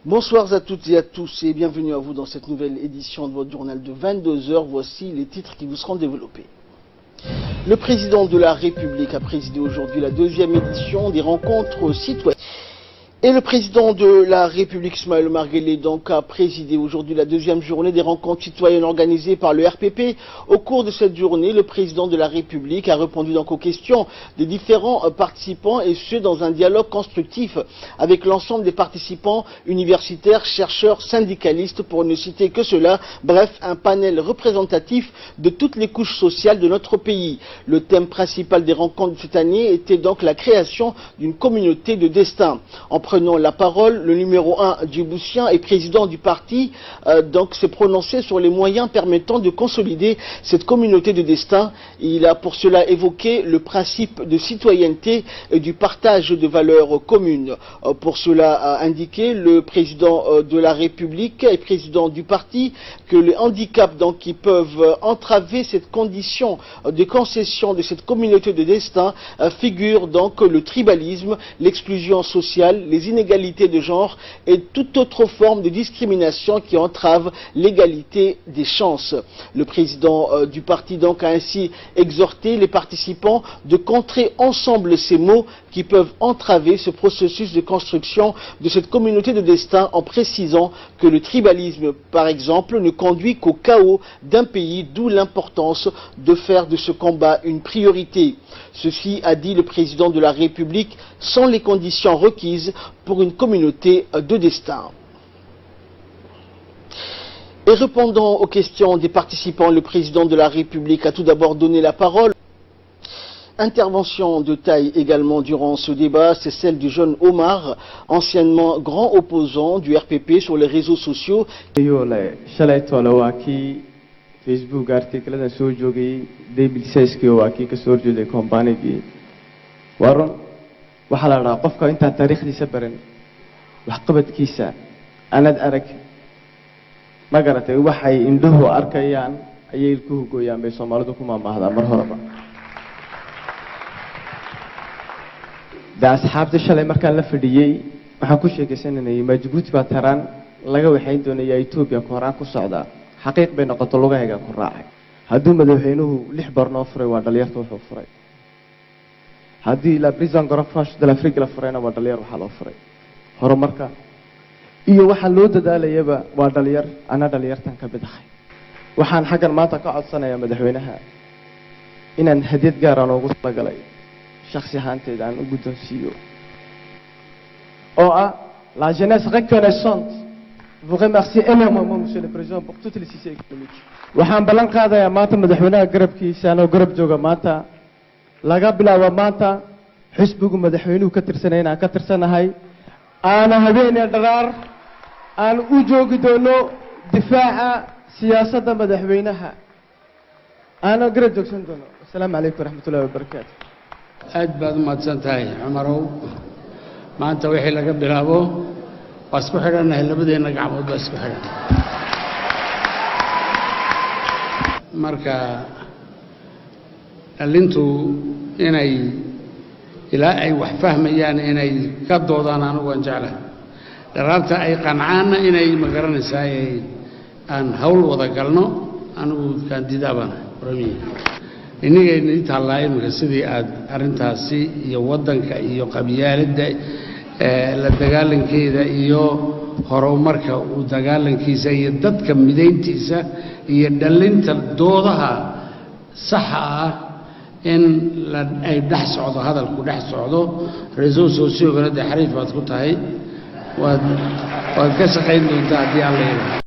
Bonsoir à toutes et à tous et bienvenue à vous dans cette nouvelle édition de votre journal de 22h. Voici les titres qui vous seront développés. Le président de la République a présidé aujourd'hui la deuxième édition des rencontres citoyennes. Et le président de la République, Ismaël Omar Guelleh, donc, a présidé aujourd'hui la deuxième journée des rencontres citoyennes organisées par le RPP. Au cours de cette journée, le président de la République a répondu donc aux questions des différents participants et ce dans un dialogue constructif avec l'ensemble des participants universitaires, chercheurs, syndicalistes pour ne citer que cela. Bref, un panel représentatif de toutes les couches sociales de notre pays. Le thème principal des rencontres de cette année était donc la création d'une communauté de destin. En prenant la parole, le numéro 1 djiboutien et président du parti donc s'est prononcé sur les moyens permettant de consolider cette communauté de destin. Il a pour cela évoqué le principe de citoyenneté et du partage de valeurs communes. Pour cela a indiqué le président de la République et président du parti que les handicaps donc, qui peuvent entraver cette condition de concession de cette communauté de destin figurent donc le tribalisme, l'exclusion sociale, les inégalités de genre et toute autre forme de discrimination qui entrave l'égalité des chances. Le président du parti donc a ainsi exhorté les participants de contrer ensemble ces mots qui peuvent entraver ce processus de construction de cette communauté de destin en précisant que le tribalisme, par exemple, ne conduit qu'au chaos d'un pays, d'où l'importance de faire de ce combat une priorité. Ceci a dit le président de la République sans les conditions requises pour une communauté de destin. Et répondant aux questions des participants, le président de la République a tout d'abord donné la parole. Intervention de taille également durant ce débat, c'est celle du jeune Omar, anciennement grand opposant du RPP sur les réseaux sociaux. Facebook article soo joogay David Sesky oo akii ka soo jeeday company-gii waran waxa la raacay qofka inta taariikhdiisa baran wax qabadkiisa aanad arag ma garatay waxay indhuhu arkayaan ayay ku gooyaan bay Soomaalidu ku maamahda mar horeba asxaabta shalay markaan la fadhiyay waxaan ku sheekaysanay ma Djibouti ba taraan laga waxay doonayay Ethiopia koraan ku socda حقيق بين قتلوها هيك كراعي هادو مدحينه لح برنامج فري ودليرته وحو فري هادي لا بريزان غرفاش دل افريقيا لا فرينا ودلير waxa loo furay horumarka iyo waxa loo dadaalayaba waa dhalinyar ana dhalinyartan ka bidaxay waxaan xagan maanta ka codsanayaa madaxweynaha inaan hadiyad gaar ah ugu talagalay shakhsi ahaanteeda aan u guddoonsiiyo oo ah la jeunesse reconnaissante. Je vous remercie énormément, Monsieur le Président, pour toutes les cités économiques. waxaan balan qaadayaa maanta madaxweynaha garabkiisa anoo garab jooga maanta laga bilaabo maanta xisbigu madaxweynuhu ka tirsanayna ka tirsanahay ana habeenay dhaqaar aan u joogi doono difaaca siyaasadda madaxweynaha ana garab joogsan doono. Assalaamu alaykum warahmatullahi wabarakatuh. aad baad mahadsantahay Umarow maanta wixii laga bilaabo اسكو خيرنا لبدينا قعمود اسكو خير marka alintu inay ilaa ay wax fahmayaan inay ka doodaan anigu waan jeclahay daraarta ay qancaan inay magaranaysaa aan hawl wada galno anigu kandidaabaan ramiye inagay nidaalay marka sidii aad arintaasi iyo wadanka iyo qabyaaladda la dagaalankeeda iyo horumarka uu dagaalankiisa iyo dadka mideyntiisa iyo dhalinta doodaha sax ah in ay dhax socdo hadalku dhax socdo reeso soo-siyogana xariif baad ku tahay waad ka shaqayn doontaa haddii aan leeyahay